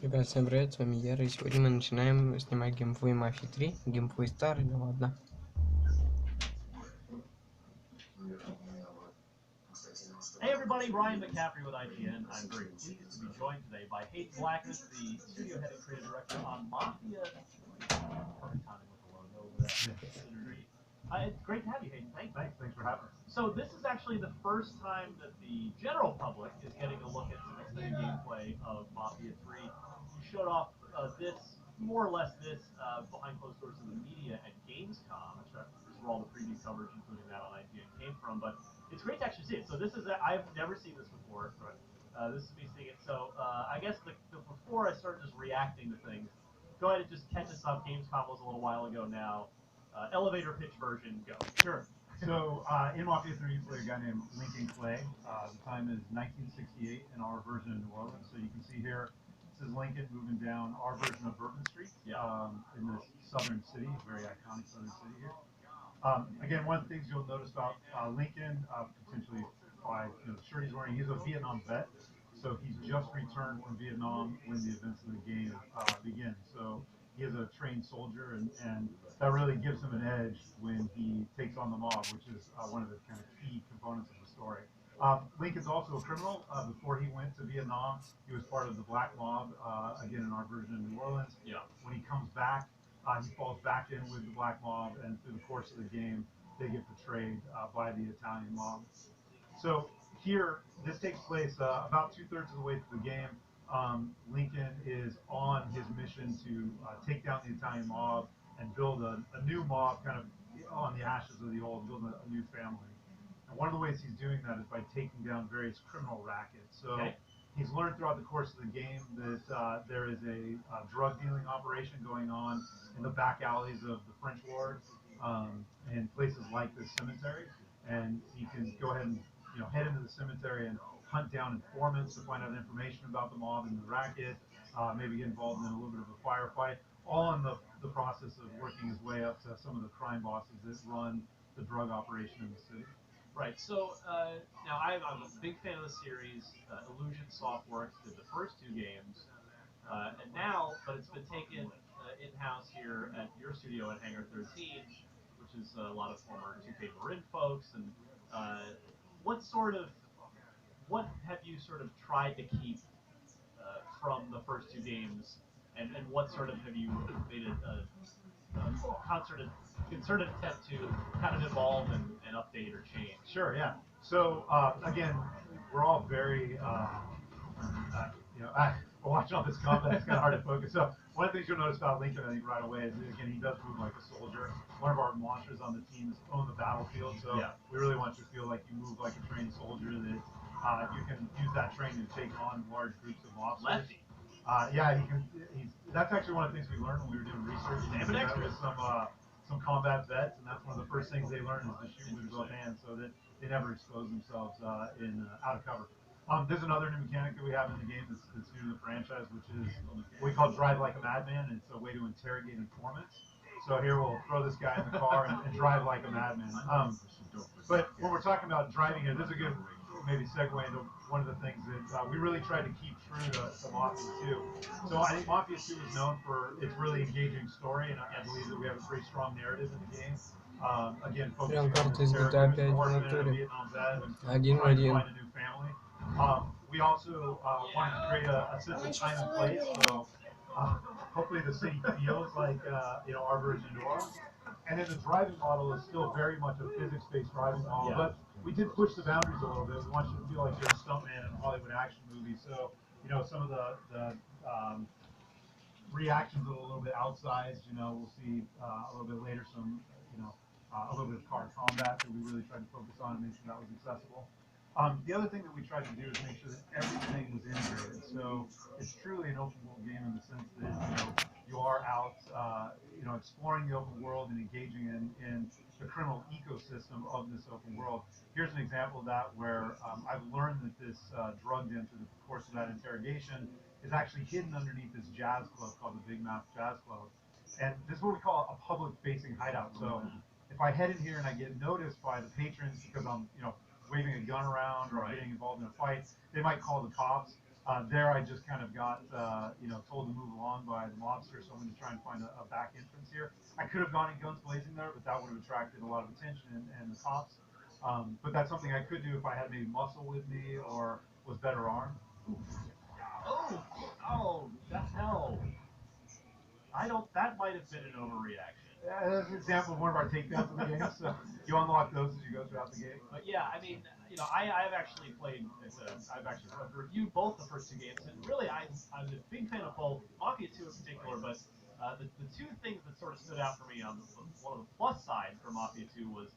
Ребят, всем привет, с вами Яра, и сегодня мы начинаем снимать геймплей Мафии 3, геймплей старый, ну ладно. Hey everybody, Ryan McCaffrey with IGN. I'm very pleased to be joined today by Hayden Blackness, the studio head and creative director on Mafia. Perfect timing with the logo over there. It's great to have you, Hayden. Thanks for having us. So this is actually the first time that the general public is getting a look at some extended gameplay of Mafia 3. You showed off more or less this, behind closed doors in the media at Gamescom. That's right. This is where all the preview coverage, including that on IGN, came from. But it's great to actually see it. So I've never seen this before. Right. This is me seeing it. So I guess before I start just reacting to things, go ahead and just catch us up. Gamescom was a little while ago now. Elevator pitch version, go. Sure. So in Mafia 3, you play a guy named Lincoln Clay. The time is 1968 in our version of New Orleans. So you can see here, this is Lincoln moving down our version of Bourbon Street in this southern city, very iconic southern city here. Again, one of the things you'll notice about Lincoln, potentially by the shirt he's wearing, he's a Vietnam vet. So he's just returned from Vietnam when the events of the game begin. So he is a trained soldier, and that really gives him an edge when he takes on the mob, which is one of the kind of key components of the story. Lincoln's also a criminal. Before he went to Vietnam, he was part of the Black Mob, again in our version of New Orleans. Yeah. When he comes back, he falls back in with the Black Mob, and through the course of the game, they get betrayed by the Italian mob. So here, this takes place about 2/3 of the way through the game. Lincoln is on his mission to take down the Italian mob and build a new mob kind of on the ashes of the old, build a new family. And one of the ways he's doing that is by taking down various criminal rackets. So he's learned throughout the course of the game that there is a drug dealing operation going on in the back alleys of the French Ward, in places like this cemetery. And he can go ahead and head into the cemetery and hunt down informants to find out information about the mob and the racket, maybe get involved in a little bit of a firefight, all in the process of working his way up to some of the crime bosses that run the drug operation in the city. Right. So now I'm a big fan of the series. Illusion Softworks did the first two games, and now, but it's been taken in-house here at your studio at Hangar 13, which is a lot of former 2K Marin folks. And what have you sort of tried to keep from the first two games, and what sort of have you made a concerted attempt to kind of evolve and update or change? Sure, yeah. So again, we're all very, we're watching all this combat. It's kind of hard to focus. So one of the things you'll notice about Lincoln, I think, right away is that, again, he does move like a soldier. One of our mantras on the team is own the battlefield. So we really want you to feel like you move like a trained soldier, that you can use that training to take on large groups of mobsters. Lefty. Yeah, that's actually one of the things we learned when we were doing research. With some combat vets, and that's one of the first things they learn is to shoot with both hands, so that they never expose themselves out of cover. There's another new mechanic that we have in the game that's new to the franchise, which is what we call drive like a madman. It's a way to interrogate informants. So here we'll throw this guy in the car and drive like a madman. But when we're talking about driving here, this is a good maybe segue into one of the things that we really tried to keep true to Mafia 2. So I think Mafia 2 is known for its really engaging story, and I believe that we have a pretty strong narrative in the game. Again, focusing on this character who's an orphan and a Vietnam vet and trying to find a new family. We also wanted to create a sense of time and place, so hopefully the city feels like our version of New Orleans. And then the driving model is still very much a physics-based driving model, but we did push the boundaries a little bit. We want you to feel like you're a stuntman in a Hollywood action movie. So some of the reactions are a little bit outsized. We'll see a little bit later some a little bit of car combat that we really tried to focus on and make sure that was accessible. The other thing that we tried to do is make sure that everything was integrated. So it's truly an open world game in the sense that you are out, exploring the open world and engaging in the criminal ecosystem of this open world. Here's an example of that where I've learned that this drug den through the course of that interrogation is actually hidden underneath this jazz club called the Big Mouth Jazz Club. And this is what we call a public-facing hideout. So if I head in here and I get noticed by the patrons because I'm, waving a gun around or getting involved in a fight, they might call the cops. There I just kind of got, told to move along by the mobster, so I'm going to try and find a back entrance here. I could have gone in guns blazing there, but that would have attracted a lot of attention and the cops. But that's something I could do if I had maybe muscle with me or was better armed. Oh, oh, no. I don't. That might have been an overreaction. That's an example of one of our takedowns in the game, so you unlock those as you go throughout the game. But yeah, I mean, I've actually played. I've reviewed both the first two games, and really, I'm a big fan of both Mafia 2 in particular. But the two things that sort of stood out for me on one of the plus side for Mafia 2 was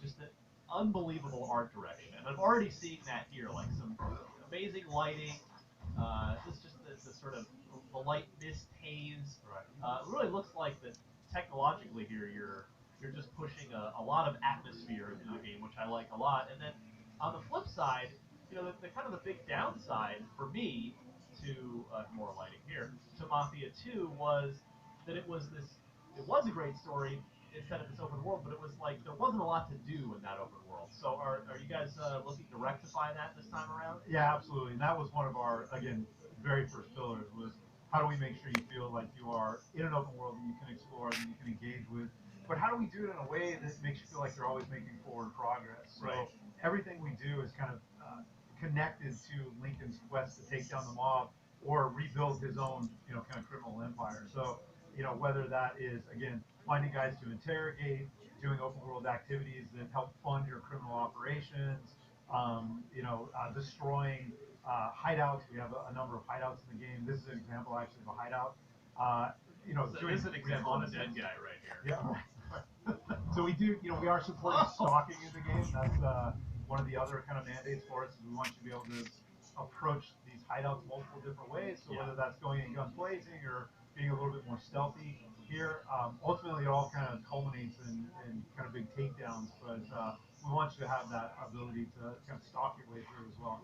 just the unbelievable art direction, and I'm already seeing that here, like some amazing lighting. This just the sort of the light mist haze. Right. It really looks like that technologically here you're just pushing a lot of atmosphere into the game, which I like a lot. And then on the flip side, the kind of the big downside for me to more lighting here to Mafia 2 was that it was a great story instead of this open world, but it was like there wasn't a lot to do in that open world. So are you guys looking to rectify that this time around? Yeah, absolutely. And that was one of our, again, very first pillars was how do we make sure you feel like you are in an open world that you can explore, that you can engage with, but how do we do it in a way that makes you feel like you're always making forward progress? So Right. everything we do is kind of connected to Lincoln's quest to take down the mob or rebuild his own, kind of criminal empire. So, whether that is, again, finding guys to interrogate, doing open world activities that help fund your criminal operations, destroying hideouts. We have a number of hideouts in the game. This is an example actually of a hideout. This is an example of a dead guy right here. Yeah, right. So we are supporting stalking in the game. That's one of the other kind of mandates for us is we want you to be able to approach these hideouts multiple different ways. So whether that's going in guns blazing or being a little bit more stealthy here, ultimately it all kind of culminates in kind of big takedowns. But we want you to have that ability to kind of stalk your way through as well.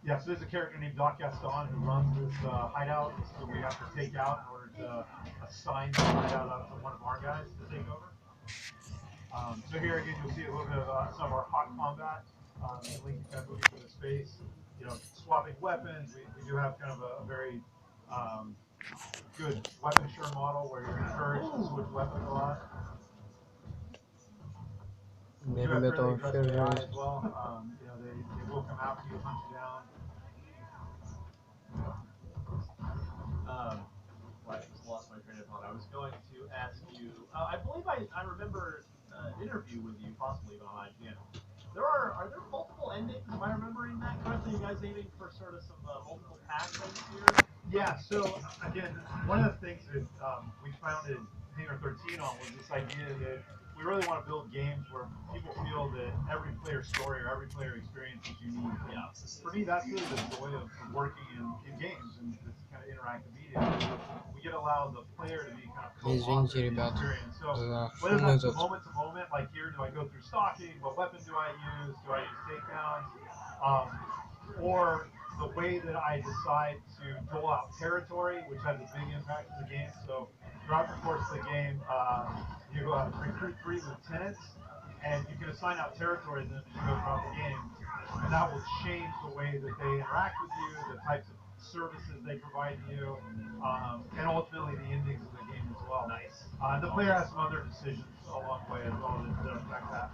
Yeah, so there's a character named Doc Gaston who runs this hideout that we have to take out in order to assign the hideout out to one of our guys to take over. So here again, you'll see a little bit of some of our hot combat. Lincoln kind of moving through the space, swapping weapons. We do have kind of a very good weapon share model where you're encouraged to switch weapons a lot. We do मेरे have में तो fairly aggressive फिर AI as well. They will come after you, hunt you down. Well, I just lost my train of thought. I was going to ask you. I believe I remember an interview with you, possibly even on IGN. Are there multiple endings? Am I remembering that correctly? Are you guys aiming for sort of some multiple paths here? Yeah, so again, one of the things that we founded Hangar 13 on was this idea that we really want to build games where people feel that every player story or every player experience is unique. Yeah. For me, that's really the joy of working in games and this kind of interactive media. We get to allow the player to be kind of co-author извините, of the ребят, experience. So за whether шумный that's the зов. moment to moment, like here, do I go through stalking? What weapon do I use? Do I use takedowns? Or the way that I decide to dole out territory, which has a big impact in the game. So throughout the course of the game, you recruit 3 lieutenants, and you can assign out territory to them as you go throughout the game, and that will change the way that they interact with you, the types of services they provide to you, and ultimately the endings of the game as well. Nice. The player has some other decisions along the way as well that affect that.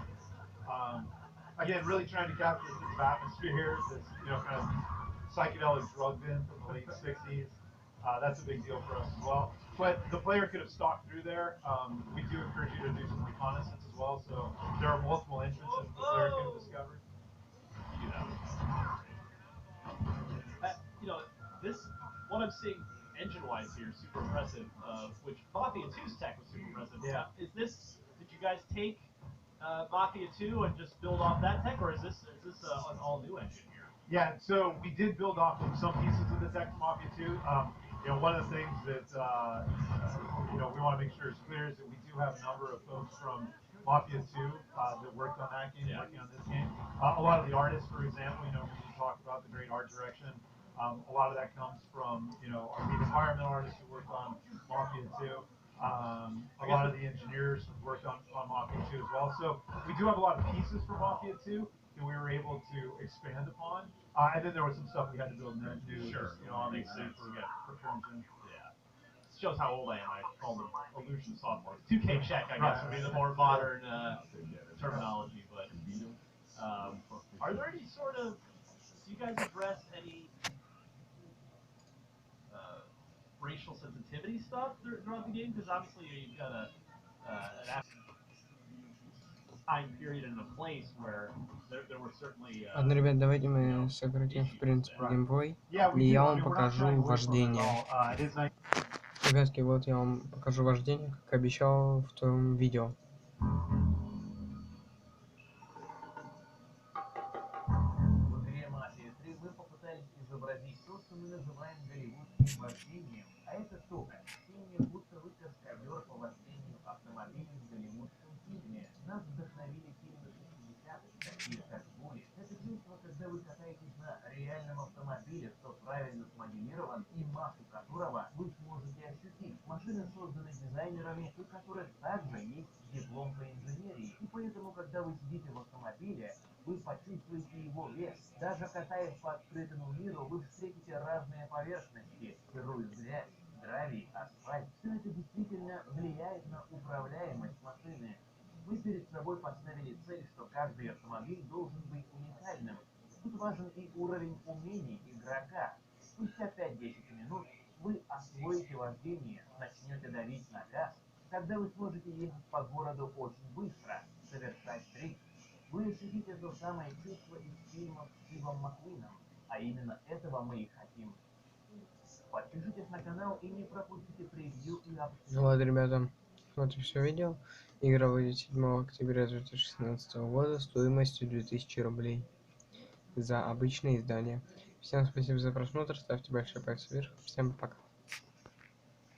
Again, really trying to capture a sense of atmosphere here. This, kind of psychedelic drug den from the late '60s. That's a big deal for us as well. But the player could have stalked through there. We do encourage you to do some reconnaissance as well. So there are multiple entrances the player can discover. You do that. This what I'm seeing engine-wise here, super impressive. Which Mafia 2's tech was super impressive. Yeah. Did you guys take Mafia 2 and just build off that tech, or is this an all-new engine here? Yeah, so we did build off of some pieces of the tech from Mafia 2. One of the things that we want to make sure is clear is that we do have a number of folks from Mafia 2 that worked on that game, working on this game. A lot of the artists, for example, when you talk about the great art direction, a lot of that comes from our lead environment artists who worked on Mafia 2. A lot of the engineers worked on Mafia 2 as well. So we do have a lot of pieces for Mafia 2 that we were able to expand upon. And then there was some stuff we had to build new, Sure. you know, Makes obviously sense. for Crimson. Yeah. Shows how old I am. I call them Illusion software. 2K check, I guess, Right. would be the more modern terminology. But are there any sort of? Do you guys address any racial sensitivity stuff throughout the game? Because obviously you've got an time period and a place where there were certainly Ладно, ребят, давайте you know, мы сократим, в issues принципе, there. геймплей. Yeah, we И я do. I вам mean, we're not покажу shying away from it at вождение. all. It is nice. Ребятки, вот я вам покажу вождение, как обещал в том видео. В игре «Мафия 3» мы попытались изобразить то, что мы называем голливудским вождением. А это то ощущение, будто вы каскадер по вождению автомобилей в голливудском фильме. Нас вдохновили фильмы 60-х, такие как «Були». Это чувство, когда вы катаетесь на реальном автомобиле, что правильно смоделирован и массу которого вы сможете ощутить. Машины созданы дизайнерами, у которых также есть диплом по инженерии. И поэтому, когда вы сидите в автомобиле, вы почувствуете его вес. Даже катаясь по открытому миру, вы встретите разные поверхности: сырую грязь, гравий, асфальт. Все это действительно влияет на управляемость машины. Мы перед собой поставили цель, что каждый автомобиль должен быть уникальным. Тут важен и уровень умений игрока. Спустя 5-10 минут вы освоите вождение, начнете давить на газ. Тогда вы сможете ехать по городу очень быстро, совершать трюки. Вы ощутите то самое чувство из фильмов с Стивом Маккуином, а именно этого мы и хотим. Подпишитесь на канал и не пропустите превью и обзор. Ну ладно, ребята, вот и все видео. Игра выйдет 7 октября 2016 года стоимостью 2000 рублей за обычное издание. Всем спасибо за просмотр, ставьте большой палец вверх, всем пока.